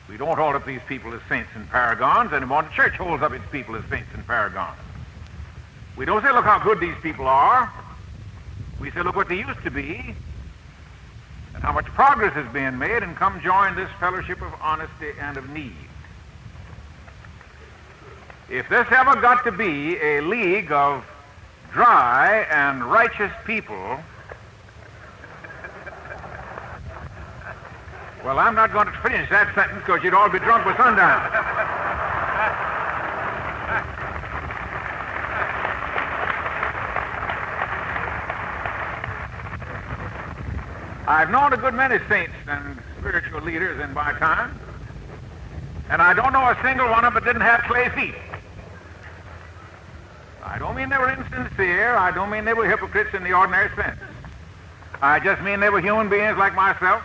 We don't hold up these people as saints and paragons anymore. The church holds up its people as saints and paragons. We don't say, look how good these people are. We say, look what they used to be, and how much progress is being made, and come join this fellowship of honesty and of need. If this ever got to be a league of dry and righteous people, well, I'm not going to finish that sentence because you'd all be drunk by sundown. I've known a good many saints and spiritual leaders in my time, and I don't know a single one of them that didn't have clay feet. I don't mean they were insincere. I don't mean they were hypocrites in the ordinary sense. I just mean they were human beings like myself,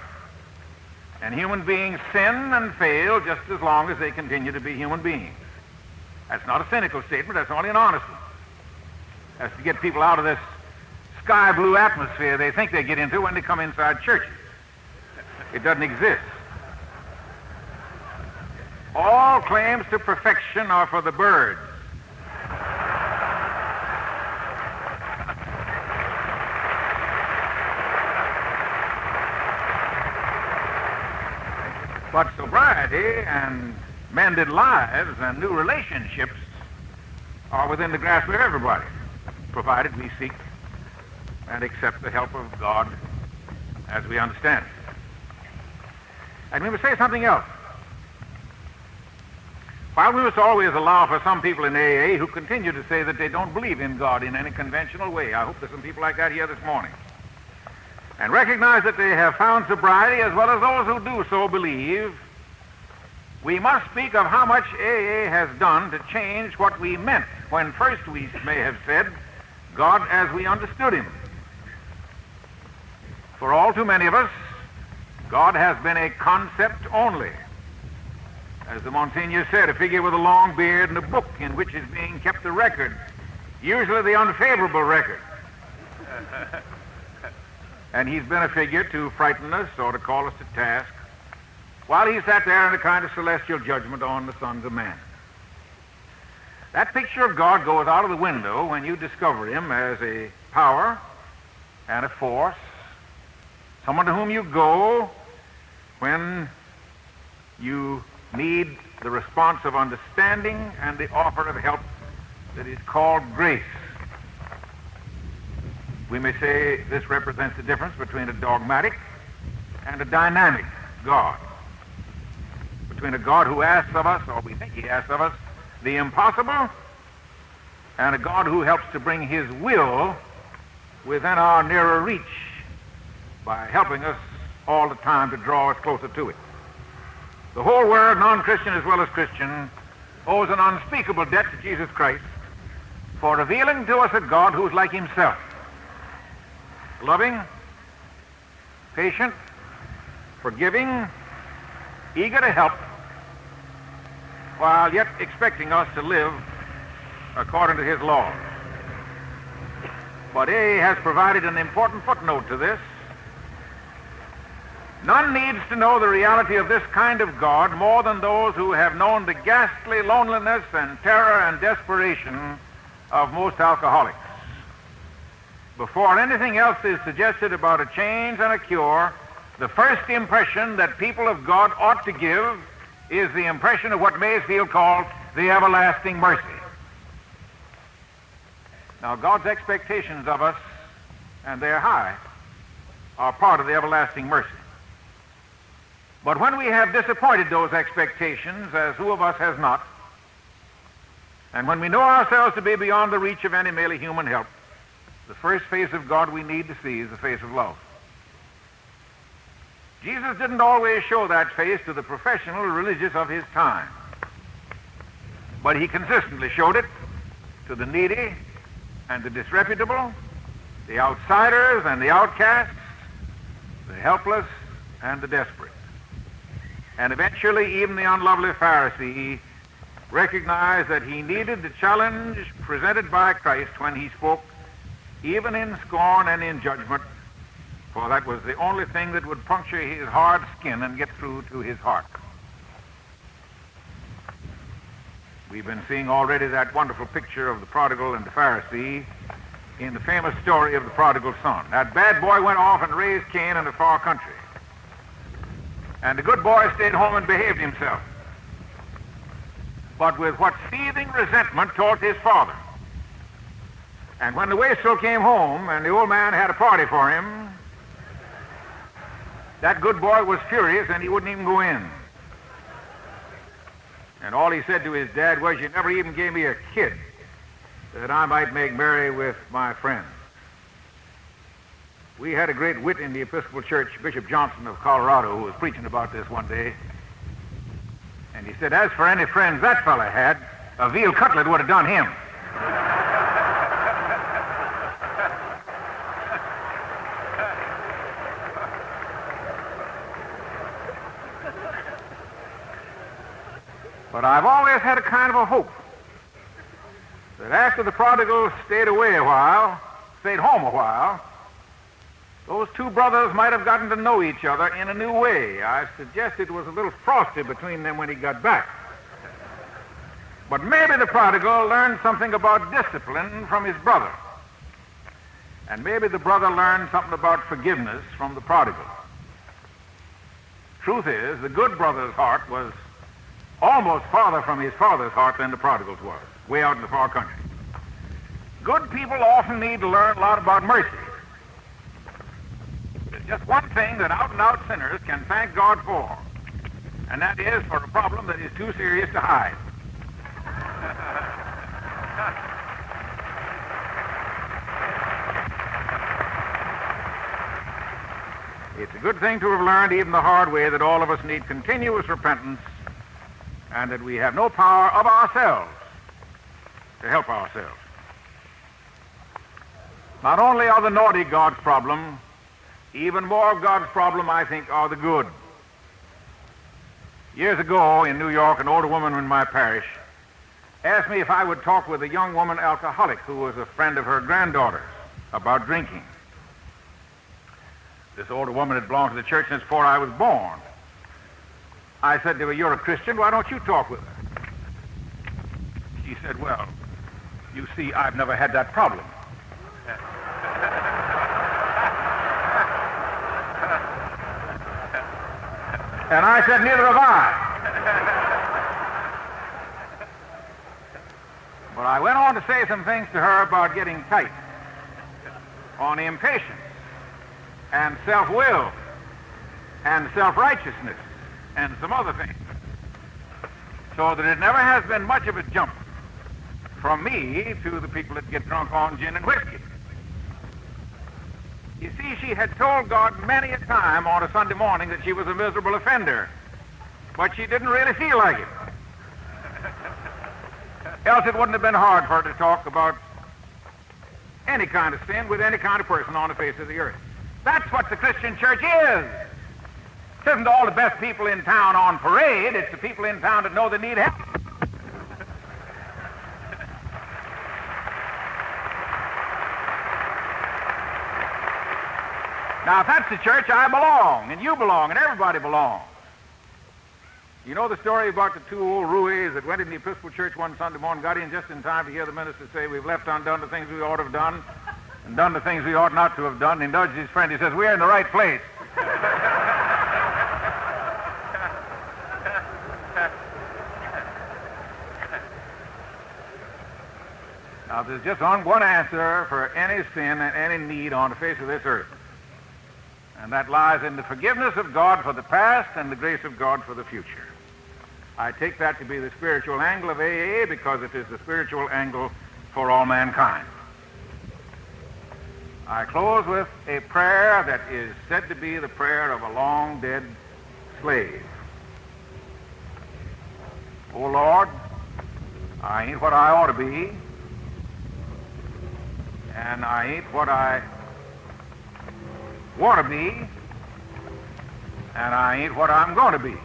and human beings sin and fail just as long as they continue to be human beings. That's not a cynical statement. That's only an honest one. That's to get people out of this sky blue atmosphere they think they get into when they come inside churches. It doesn't exist. All claims to perfection are for the birds. But sobriety and mended lives and new relationships are within the grasp of everybody, provided we seek and accept the help of God as we understand it. And we must say something else. While we must always allow for some people in AA who continue to say that they don't believe in God in any conventional way, I hope there's some people like that here this morning, and recognize that they have found sobriety as well as those who do so believe, we must speak of how much AA has done to change what we meant when first we may have said God as we understood him. For all too many of us, God has been a concept only. As the Monsignor said, a figure with a long beard and a book in which is being kept a record, usually the unfavorable record. And he's been a figure to frighten us or to call us to task while he sat there in a kind of celestial judgment on the sons of man. That picture of God goes out of the window when you discover him as a power and a force, someone to whom you go when you need the response of understanding and the offer of help that is called grace. We may say this represents the difference between a dogmatic and a dynamic God. Between a God who asks of us, or we think he asks of us, the impossible, and a God who helps to bring his will within our nearer reach by helping us all the time to draw us closer to it. The whole world, non-Christian as well as Christian, owes an unspeakable debt to Jesus Christ for revealing to us a God who is like himself. Loving, patient, forgiving, eager to help, while yet expecting us to live according to his law. But A has provided an important footnote to this. None needs to know the reality of this kind of God more than those who have known the ghastly loneliness and terror and desperation of most alcoholics. Before anything else is suggested about a change and a cure, the first impression that people of God ought to give is the impression of what Maysfield called the everlasting mercy. Now, God's expectations of us, and they're high, are part of the everlasting mercy. But when we have disappointed those expectations, as who of us has not, and when we know ourselves to be beyond the reach of any merely human help, the first face of God we need to see is the face of love. Jesus didn't always show that face to the professional religious of his time, but he consistently showed it to the needy and the disreputable, the outsiders and the outcasts, the helpless and the desperate. And eventually even the unlovely Pharisee recognized that he needed the challenge presented by Christ when he spoke, even in scorn and in judgment, for that was the only thing that would puncture his hard skin and get through to his heart. We've been seeing already that wonderful picture of the prodigal and the Pharisee in the famous story of the prodigal son. That bad boy went off and raised Cain in a far country. And the good boy stayed home and behaved himself. but with what seething resentment towards his father. And when the wastrel came home and the old man had a party for him, that good boy was furious and he wouldn't even go in. And all he said to his dad was, "You never even gave me a kid that I might make merry with my friends." We had a great wit in the Episcopal Church, Bishop Johnson of Colorado, who was preaching about this one day. And he said, "As for any friends that fella had, a veal cutlet would have done him." But I've always had a kind of a hope that after the prodigal stayed home a while, those two brothers might have gotten to know each other in a new way. I suggested it was a little frosty between them when he got back. But maybe the prodigal learned something about discipline from his brother. And maybe the brother learned something about forgiveness from the prodigal. Truth is, the good brother's heart was almost farther from his father's heart than the prodigal's was, way out in the far country. Good people often need to learn a lot about mercy. There's just one thing that out-and-out sinners can thank God for, and that is for a problem that is too serious to hide. It's a good thing to have learned even the hard way that all of us need continuous repentance and that we have no power of ourselves to help ourselves. Not only are the naughty God's problem, even more of God's problem, I think, are the good. Years ago in New York, an older woman in my parish asked me if I would talk with a young woman alcoholic who was a friend of her granddaughter's about drinking. This older woman had belonged to the church since before I was born. I said to her, "You're a Christian, why don't you talk with her?" She said, "Well, you see, I've never had that problem." And I said, "Neither have I." But I went on to say some things to her about getting tight, on impatience, and self-will, and self-righteousness, and some other things. So that it never has been much of a jump from me to the people that get drunk on gin and whiskey. You see, she had told God many a time on a Sunday morning that she was a miserable offender, but she didn't really feel like it. Else it wouldn't have been hard for her to talk about any kind of sin with any kind of person on the face of the earth. That's what the Christian church is. It isn't all the best people in town on parade. It's the people in town that know they need help. Now, if that's the church, I belong, and you belong, and everybody belongs. You know the story about the two old roués that went in the Episcopal Church one Sunday morning, got in just in time to hear the minister say, "We've left undone the things we ought to have done, and done the things we ought not to have done." He nudged his friend. He says, "We're in the right place." Now, there's just one answer for any sin and any need on the face of this earth. And that lies in the forgiveness of God for the past and the grace of God for the future. I take that to be the spiritual angle of AA because it is the spiritual angle for all mankind. I close with a prayer that is said to be the prayer of a long-dead slave. "Oh, Lord, I ain't what I ought to be, and I ain't what I want to be, and I ain't what I'm going to be.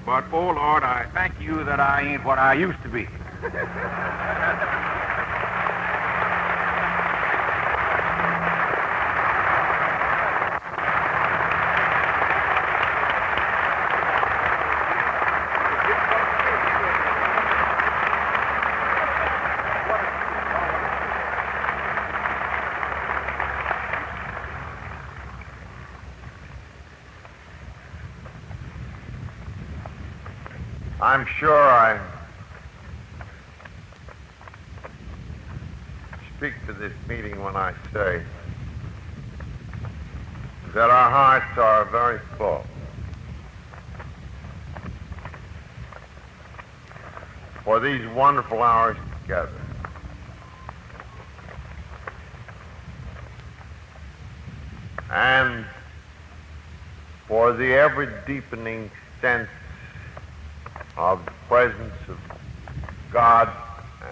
But, oh, Lord, I thank you that I ain't what I used to be." I'm sure I speak to this meeting when I say that our hearts are very full. For these wonderful hours together. And for the ever-deepening sense of the presence of God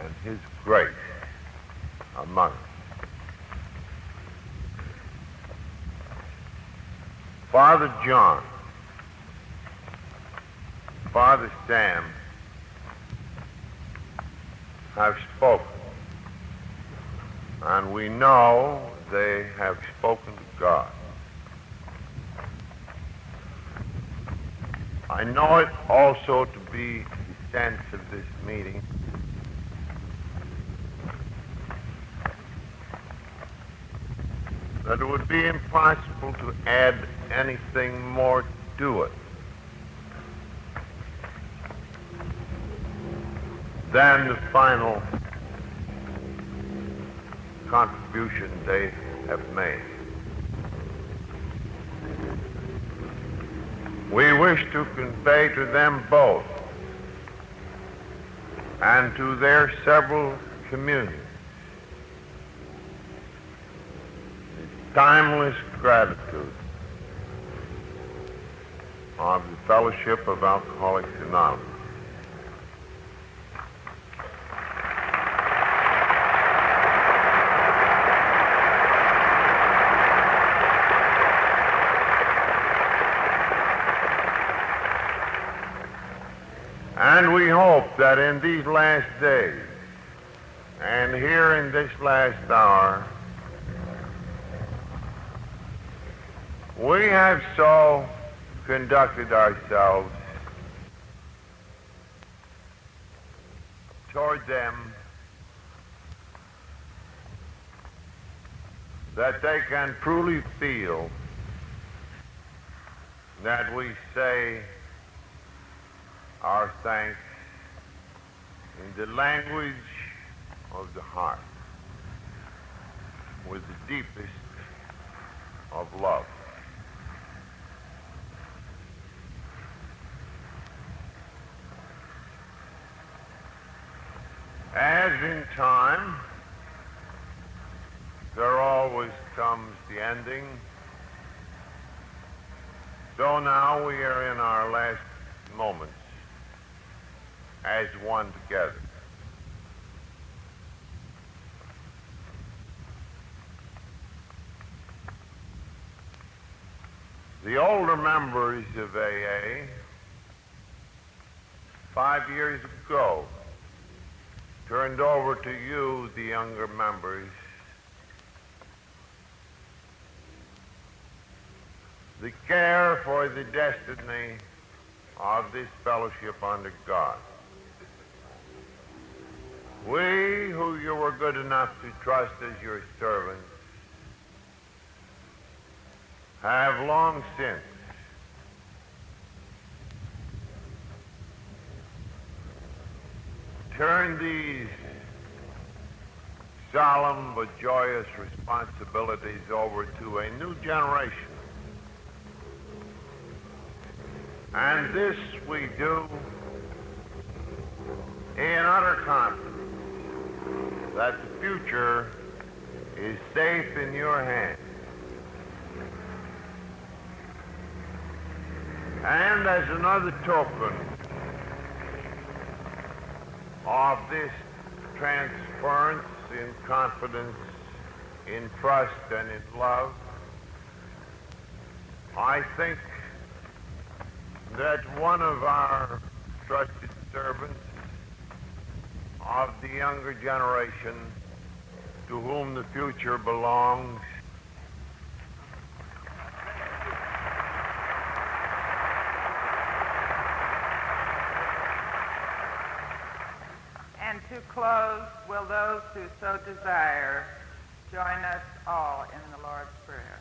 and His grace among us. Father John, Father Sam have spoken, and we know they have spoken to God. I know it also to be the sense of this meeting that it would be impossible to add anything more to it than the final contribution they have made. We wish to convey to them both and to their several communities the timeless gratitude of the Fellowship of Alcoholics Anonymous. And we hope that in these last days, and here in this last hour, we have so conducted ourselves toward them that they can truly feel that we say our thanks in the language of the heart, with the deepest of love. As in time, there always comes the ending. So now we are in our last moments as one together. The older members of AA, 5 years ago, turned over to you, the younger members, the care for the destiny of this fellowship under God. We, who you were good enough to trust as your servants, have long since turned these solemn but joyous responsibilities over to a new generation. And this we do in utter confidence that the future is safe in your hands. And as another token of this transference in confidence, in trust, and in love, I think that one of our trusted servants of the younger generation to whom the future belongs And to close, will those who so desire join us all in the Lord's Prayer?